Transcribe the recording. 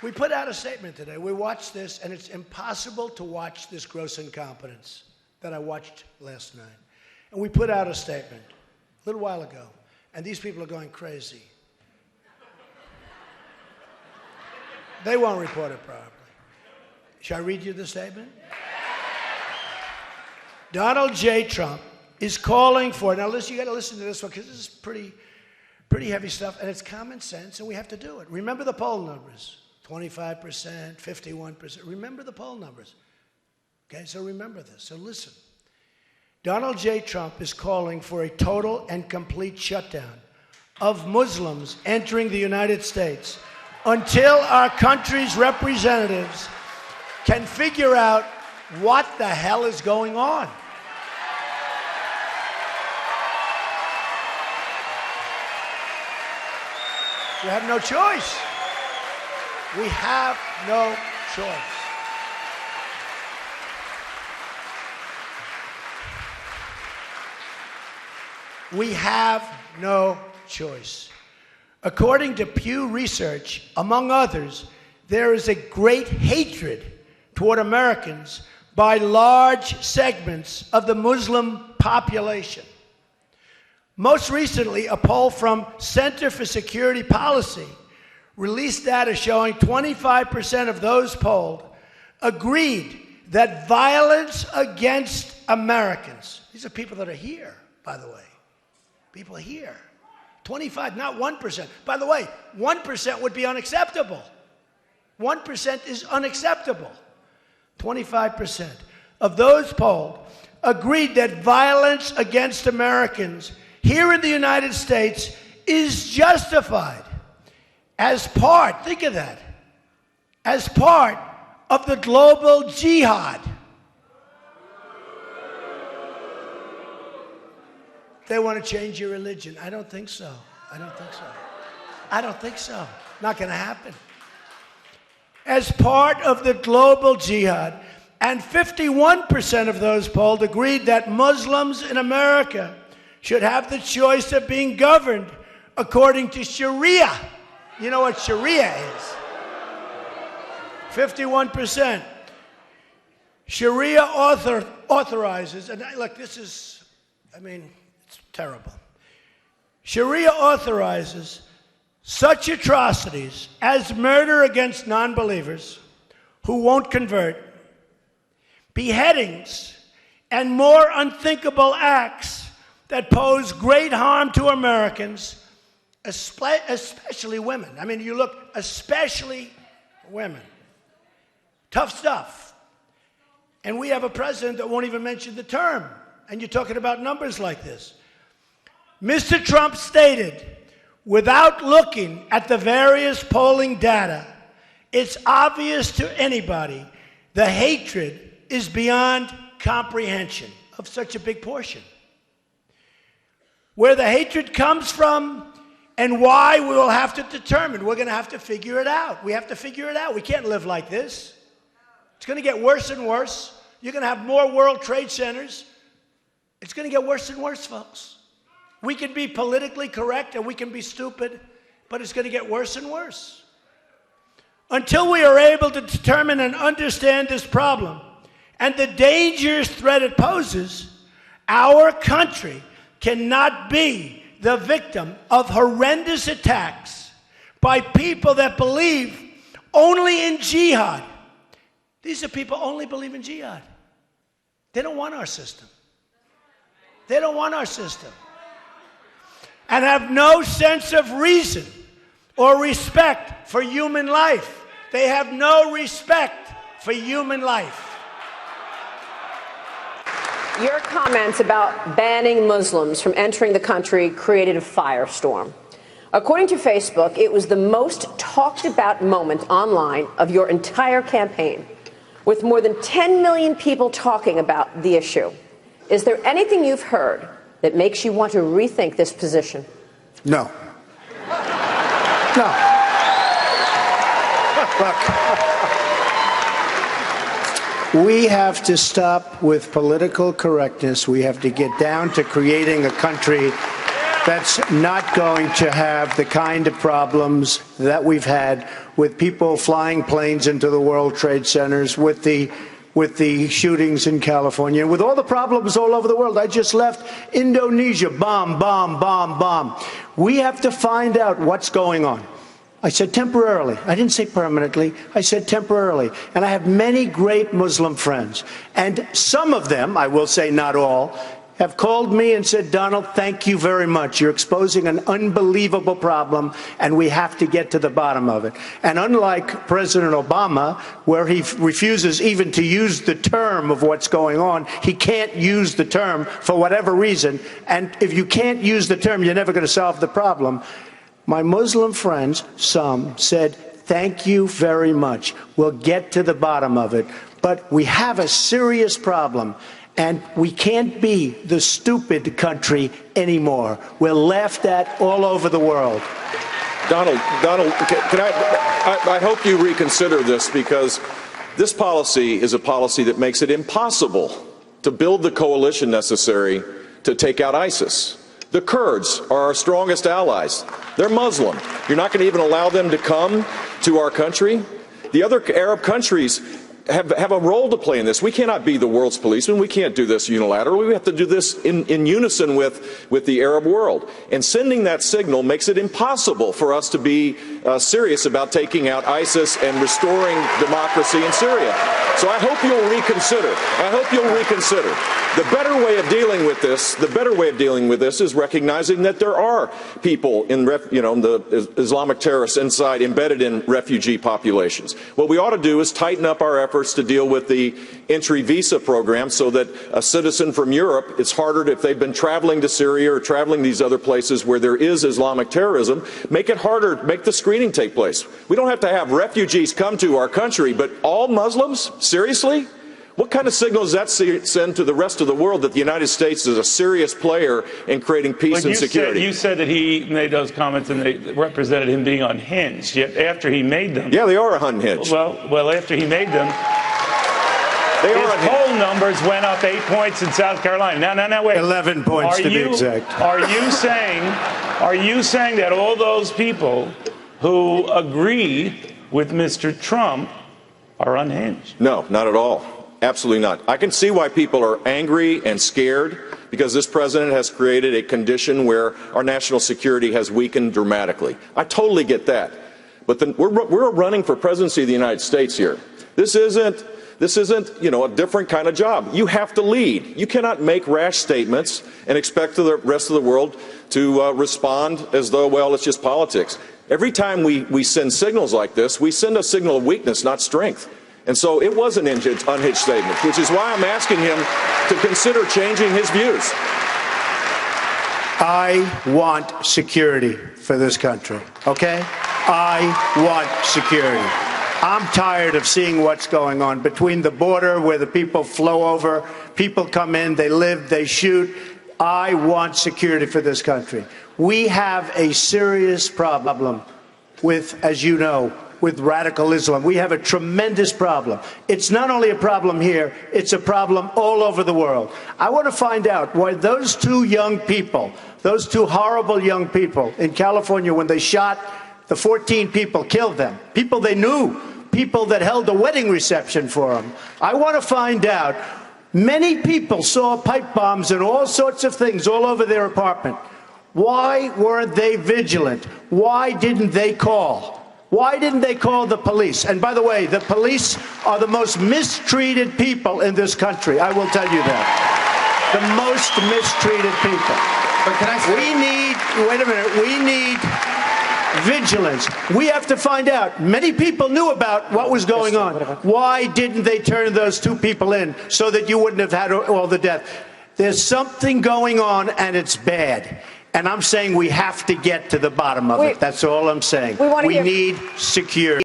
We put out a statement today. We watched this, and it's impossible to watch this gross incompetence that I watched last night. And we put out a statement a little while ago, and these people are going crazy. They won't report it properly. Shall I read you the statement? Donald J. Trump is calling for, now listen, you got to listen to this one because this is pretty heavy stuff, and it's common sense, and we have to do it. Remember the poll numbers, 25%, 51%. Remember the poll numbers. Okay, so remember this. So listen. Donald J. Trump is calling for a total and complete shutdown of Muslims entering the United States until our country's representatives can figure out what the hell is going on. We have no choice. We have no choice. We have no choice. According to Pew Research, among others, there is a great hatred toward Americans by large segments of the Muslim population. Most recently, a poll from Center for Security Policy released data showing 25% of those polled agreed that violence against Americans, these are people that are here, by the way, people here, 25, not 1%. By the way, 1% would be unacceptable. 1% is unacceptable. 25% of those polled agreed that violence against Americans here in the United States is justified as part, think of that, as part of the global jihad. They want to change your religion. I don't think so. I don't think so. I don't think so. Not going to happen. As part of the global jihad, and 51% of those polled agreed that Muslims in America should have the choice of being governed according to Sharia. You know what Sharia is? 51%. Sharia authorizes, and look, this is, it's terrible. Sharia authorizes such atrocities as murder against non-believers who won't convert, beheadings, and more unthinkable acts that pose great harm to Americans, especially women. You look, especially women. Tough stuff. And we have a president that won't even mention the term. And you're talking about numbers like this. Mr. Trump stated, without looking at the various polling data, it's obvious to anybody the hatred is beyond comprehension of such a big portion. Where the hatred comes from and why, we will have to determine. We're going to have to figure it out. We have to figure it out. We can't live like this. It's going to get worse and worse. You're going to have more World Trade Centers. It's going to get worse and worse, folks. We can be politically correct and we can be stupid, but it's going to get worse and worse. Until we are able to determine and understand this problem and the dangerous threat it poses, our country cannot be the victim of horrendous attacks by people that believe only in jihad. These are people who only believe in jihad. They don't want our system. They don't want our system. And have no sense of reason or respect for human life. They have no respect for human life. Your comments about banning Muslims from entering the country created a firestorm. According to Facebook, it was the most talked about moment online of your entire campaign, with more than 10 million people talking about the issue. Is there anything you've heard that makes you want to rethink this position? No. No. Look, we have to stop with political correctness. We have to get down to creating a country that's not going to have the kind of problems that we've had with people flying planes into the World Trade Centers, with the shootings in California, with all the problems all over the world. I just left Indonesia. Bomb, bomb, bomb, bomb. We have to find out what's going on. I said temporarily. I didn't say permanently. I said temporarily. And I have many great Muslim friends. And some of them, I will say not all, have called me and said, Donald, thank you very much. You're exposing an unbelievable problem, and we have to get to the bottom of it. And unlike President Obama, where he refuses even to use the term of what's going on, he can't use the term for whatever reason. And if you can't use the term, you're never going to solve the problem. My Muslim friends, some, said, thank you very much. We'll get to the bottom of it. But we have a serious problem. And we can't be the stupid country anymore. We're laughed at all over the world. Donald, I hope you reconsider this, because this policy is a policy that makes it impossible to build the coalition necessary to take out ISIS. The Kurds are our strongest allies. They're Muslim. You're not going to even allow them to come to our country? The other Arab countries have a role to play in this. We cannot be the world's policeman. We can't do this unilaterally. We have to do this in unison with the Arab world. And sending that signal makes it impossible for us to be serious about taking out ISIS and restoring democracy in Syria. So I hope you'll reconsider. I hope you'll reconsider. The better way of dealing with this is recognizing that there are people in the Islamic terrorists inside, embedded in refugee populations. What we ought to do is tighten up our efforts to deal with the entry visa program, so that a citizen from Europe, it's harder if they've been traveling to Syria or traveling these other places where there is Islamic terrorism, make it harder, make the screening take place. We don't have to have refugees come to our country, but all Muslims? Seriously? What kind of signal does that send to the rest of the world that the United States is a serious player in creating peace and security? You said that he made those comments and they represented him being unhinged, yet after he made them... Yeah, they are unhinged. Well, after he made them, his poll numbers went up 8 points in South Carolina. Now, wait. 11 points to be exact. Are you saying that all those people who agree with Mr. Trump are unhinged? No, not at all. Absolutely not. I can see why people are angry and scared, because this president has created a condition where our national security has weakened dramatically. I totally get that. But we're running for presidency of the United States here. This isn't a different kind of job. You have to lead. You cannot make rash statements and expect the rest of the world to respond as though, well, it's just politics. Every time we send signals like this, we send a signal of weakness, not strength. And so it was an unhinged statement, which is why I'm asking him to consider changing his views. I want security for this country, okay? I want security. I'm tired of seeing what's going on between the border, where the people flow over, people come in, they live, they shoot. I want security for this country. We have a serious problem with, as you know, with radical Islam. We have a tremendous problem. It's not only a problem here, it's a problem all over the world. I want to find out why those two young people, those two horrible young people in California, when they shot the 14 people, killed them, people they knew, people that held a wedding reception for them. I want to find out, many people saw pipe bombs and all sorts of things all over their apartment. Why weren't they vigilant? Why didn't they call? Why didn't they call the police? And by the way, the police are the most mistreated people in this country. I will tell you that. The most mistreated people. But can I say, wait a minute, we need vigilance. We have to find out. Many people knew about what was going on. Why didn't they turn those two people in so that you wouldn't have had all the death? There's something going on, and it's bad. And I'm saying we have to get to the bottom of it. That's all I'm saying. We need security.